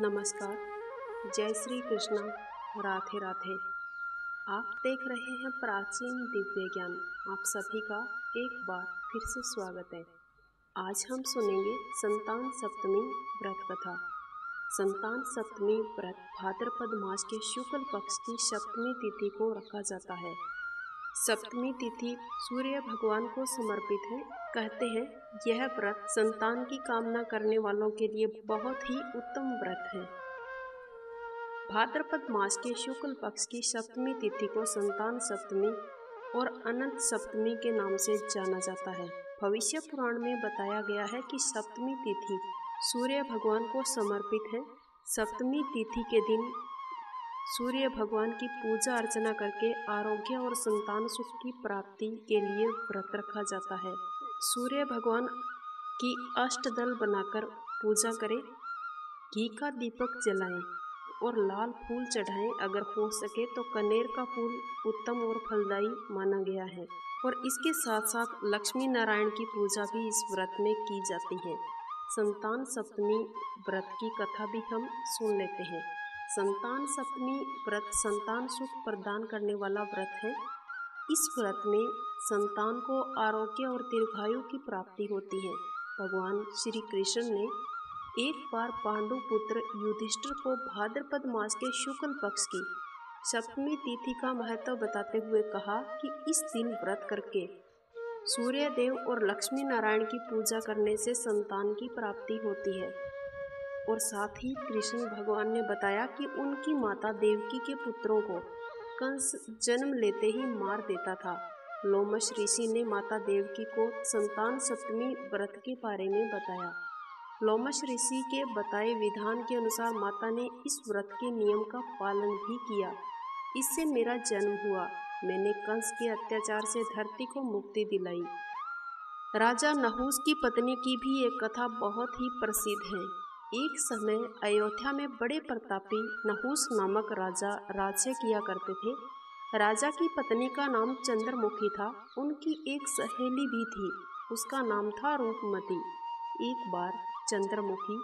नमस्कार, जय श्री कृष्णा, राधे राधे। आप देख रहे हैं प्राचीन दिव्य ज्ञान। आप सभी का एक बार फिर से स्वागत है। आज हम सुनेंगे संतान सप्तमी व्रत कथा। संतान सप्तमी व्रत भाद्रपद मास के शुक्ल पक्ष की सप्तमी तिथि को रखा जाता है। सप्तमी तिथि सूर्य भगवान को समर्पित है। कहते हैं यह व्रत संतान की कामना करने वालों के लिए बहुत ही उत्तम व्रत है। भाद्रपद मास के शुक्ल पक्ष की सप्तमी तिथि को संतान सप्तमी और अनंत सप्तमी के नाम से जाना जाता है। भविष्य पुराण में बताया गया है कि सप्तमी तिथि सूर्य भगवान को समर्पित है। सप्तमी तिथि के दिन सूर्य भगवान की पूजा अर्चना करके आरोग्य और संतान सुख की प्राप्ति के लिए व्रत रखा जाता है। सूर्य भगवान की अष्टदल बनाकर पूजा करें, घी का दीपक जलाएं और लाल फूल चढ़ाएं। अगर हो सके तो कनेर का फूल उत्तम और फलदायी माना गया है। और इसके साथ साथ लक्ष्मी नारायण की पूजा भी इस व्रत में की जाती है। संतान सप्तमी व्रत की कथा भी हम सुन लेते हैं। संतान सप्तमी व्रत संतान सुख प्रदान करने वाला व्रत है। इस व्रत में संतान को आरोग्य और दीर्घायु की प्राप्ति होती है। भगवान श्री कृष्ण ने एक बार पांडु पुत्र युधिष्ठिर को भाद्रपद मास के शुक्ल पक्ष की सप्तमी तिथि का महत्व बताते हुए कहा कि इस दिन व्रत करके सूर्य देव और लक्ष्मी नारायण की पूजा करने से संतान की प्राप्ति होती है। और साथ ही कृष्ण भगवान ने बताया कि उनकी माता देवकी के पुत्रों को कंस जन्म लेते ही मार देता था। लोमश ऋषि ने माता देवकी को संतान सप्तमी व्रत के बारे में बताया। लोमश ऋषि के बताए विधान के अनुसार माता ने इस व्रत के नियम का पालन भी किया। इससे मेरा जन्म हुआ। मैंने कंस के अत्याचार से धरती को मुक्ति दिलाई। राजा नहुस की पत्नी की भी एक कथा बहुत ही प्रसिद्ध है। एक समय अयोध्या में बड़े प्रतापी नहुस नामक राजा राज्य किया करते थे। राजा की पत्नी का नाम चंद्रमुखी था। उनकी एक सहेली भी थी, उसका नाम था रूपमती। एक बार चंद्रमुखी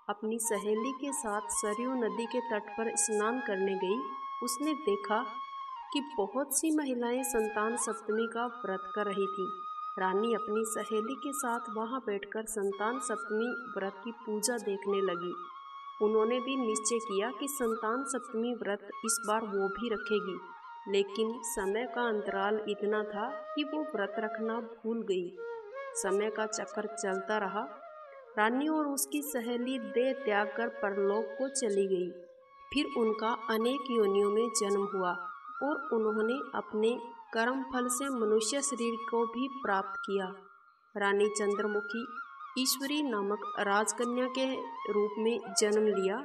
अपनी सहेली के साथ सरयू नदी के तट पर स्नान करने गई। उसने देखा कि बहुत सी महिलाएं संतान सप्तमी का व्रत कर रही थी। रानी अपनी सहेली के साथ वहां बैठकर संतान सप्तमी व्रत की पूजा देखने लगी। उन्होंने भी निश्चय किया कि संतान सप्तमी व्रत इस बार वो भी रखेगी, लेकिन समय का अंतराल इतना था कि वो व्रत रखना भूल गई। समय का चक्कर चलता रहा। रानी और उसकी सहेली देह त्याग कर परलोक को चली गई। फिर उनका अनेक योनियों में जन्म हुआ और उन्होंने अपने कर्म फल से मनुष्य शरीर को भी प्राप्त किया। रानी चंद्रमुखी ईश्वरी नामक राजकन्या के रूप में जन्म लिया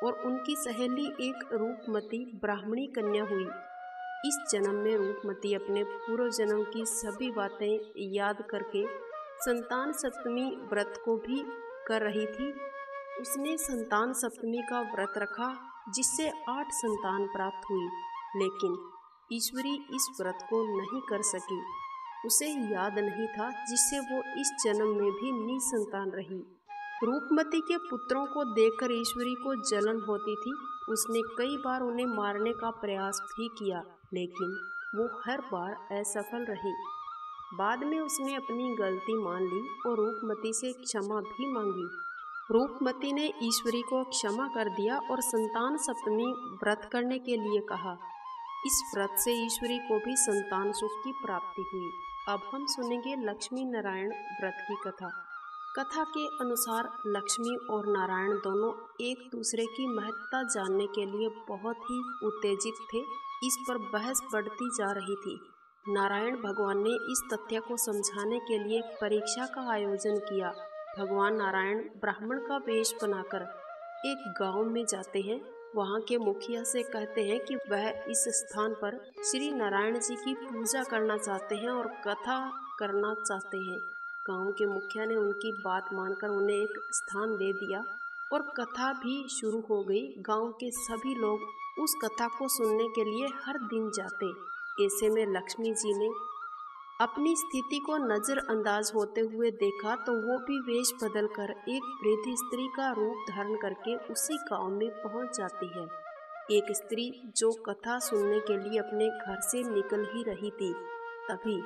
और उनकी सहेली एक रूपमती ब्राह्मणी कन्या हुई। इस जन्म में रूपमती अपने पूर्व जन्म की सभी बातें याद करके संतान सप्तमी व्रत को भी कर रही थी। उसने संतान सप्तमी का व्रत रखा, जिससे 8 संतान प्राप्त हुई। लेकिन ईश्वरी इस व्रत को नहीं कर सकी। उसे याद नहीं था, जिससे वो इस जन्म में भी निसंतान रही। रूपमती के पुत्रों को देखकर ईश्वरी को जलन होती थी। उसने कई बार उन्हें मारने का प्रयास भी किया, लेकिन वो हर बार असफल रही। बाद में उसने अपनी गलती मान ली और रूपमती से क्षमा भी मांगी। रूपमती ने ईश्वरी को क्षमा कर दिया और संतान सप्तमी व्रत करने के लिए कहा। इस व्रत से ईश्वरी को भी संतान सुख की प्राप्ति हुई। अब हम सुनेंगे लक्ष्मी नारायण व्रत की कथा। कथा के अनुसार लक्ष्मी और नारायण दोनों एक दूसरे की महत्ता जानने के लिए बहुत ही उत्तेजित थे। इस पर बहस बढ़ती जा रही थी। नारायण भगवान ने इस तथ्य को समझाने के लिए एक परीक्षा का आयोजन किया। भगवान नारायण ब्राह्मण का वेश बनाकर एक गांव में जाते हैं। वहां के मुखिया से कहते हैं कि वह इस स्थान पर श्री नारायण जी की पूजा करना चाहते हैं और कथा करना चाहते हैं। गांव के मुखिया ने उनकी बात मानकर उन्हें एक स्थान दे दिया और कथा भी शुरू हो गई। गांव के सभी लोग उस कथा को सुनने के लिए हर दिन जाते। ऐसे में लक्ष्मी जी ने अपनी स्थिति को नजरअंदाज होते हुए देखा तो वो भी वेश बदलकर एक वृद्ध स्त्री का रूप धारण करके उसी गांव में पहुंच जाती है। एक स्त्री जो कथा सुनने के लिए अपने घर से निकल ही रही थी, तभी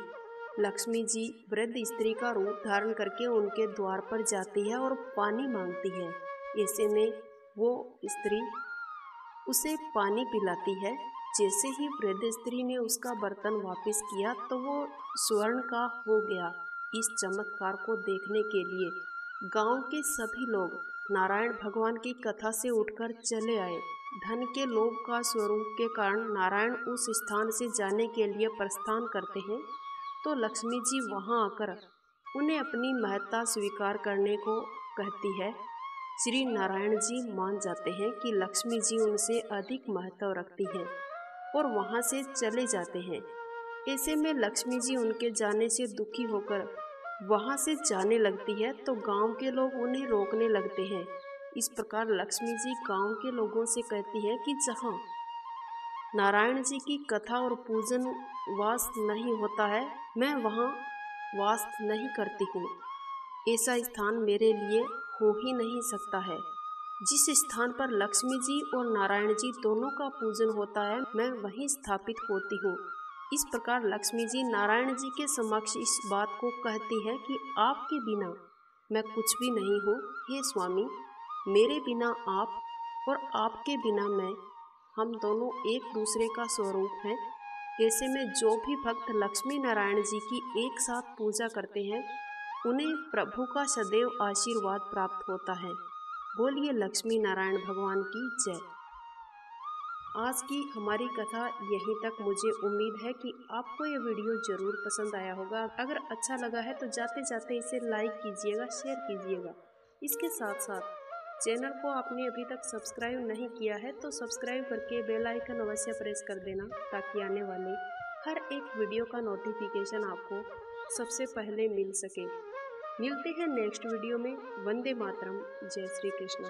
लक्ष्मी जी वृद्ध स्त्री का रूप धारण करके उनके द्वार पर जाती है और पानी मांगती है। ऐसे में वो स्त्री उसे पानी पिलाती है। जैसे ही वृद्ध स्त्री ने उसका बर्तन वापस किया तो वो स्वर्ण का हो गया। इस चमत्कार को देखने के लिए गांव के सभी लोग नारायण भगवान की कथा से उठकर चले आए। धन के लोभ का स्वरूप के कारण नारायण उस स्थान से जाने के लिए प्रस्थान करते हैं, तो लक्ष्मी जी वहां आकर उन्हें अपनी महत्ता स्वीकार करने को कहती है। श्री नारायण जी मान जाते हैं कि लक्ष्मी जी उनसे अधिक महत्व रखती हैं और वहां से चले जाते हैं। ऐसे में लक्ष्मी जी उनके जाने से दुखी होकर वहां से जाने लगती है, तो गांव के लोग उन्हें रोकने लगते हैं। इस प्रकार लक्ष्मी जी गांव के लोगों से कहती है कि जहां नारायण जी की कथा और पूजन वास नहीं होता है, मैं वहां वास नहीं करती हूँ। ऐसा स्थान मेरे लिए हो ही नहीं सकता है। जिस स्थान पर लक्ष्मी जी और नारायण जी दोनों का पूजन होता है, मैं वहीं स्थापित होती हूँ। इस प्रकार लक्ष्मी जी नारायण जी के समक्ष इस बात को कहती है कि आपके बिना मैं कुछ भी नहीं हूँ। हे स्वामी, मेरे बिना आप और आपके बिना मैं, हम दोनों एक दूसरे का स्वरूप हैं। ऐसे में जो भी भक्त लक्ष्मी नारायण जी की एक साथ पूजा करते हैं, उन्हें प्रभु का सदैव आशीर्वाद प्राप्त होता है। बोलिए लक्ष्मी नारायण भगवान की जय। आज की हमारी कथा यहीं तक। मुझे उम्मीद है कि आपको ये वीडियो जरूर पसंद आया होगा। अगर अच्छा लगा है तो जाते जाते इसे लाइक कीजिएगा, शेयर कीजिएगा। इसके साथ साथ चैनल को आपने अभी तक सब्सक्राइब नहीं किया है तो सब्सक्राइब करके बेल आइकन अवश्य प्रेस कर देना, ताकि आने वाले हर एक वीडियो का नोटिफिकेशन आपको सबसे पहले मिल सके। मिलते हैं नेक्स्ट वीडियो में। वंदे मातरम। जय श्री कृष्ण।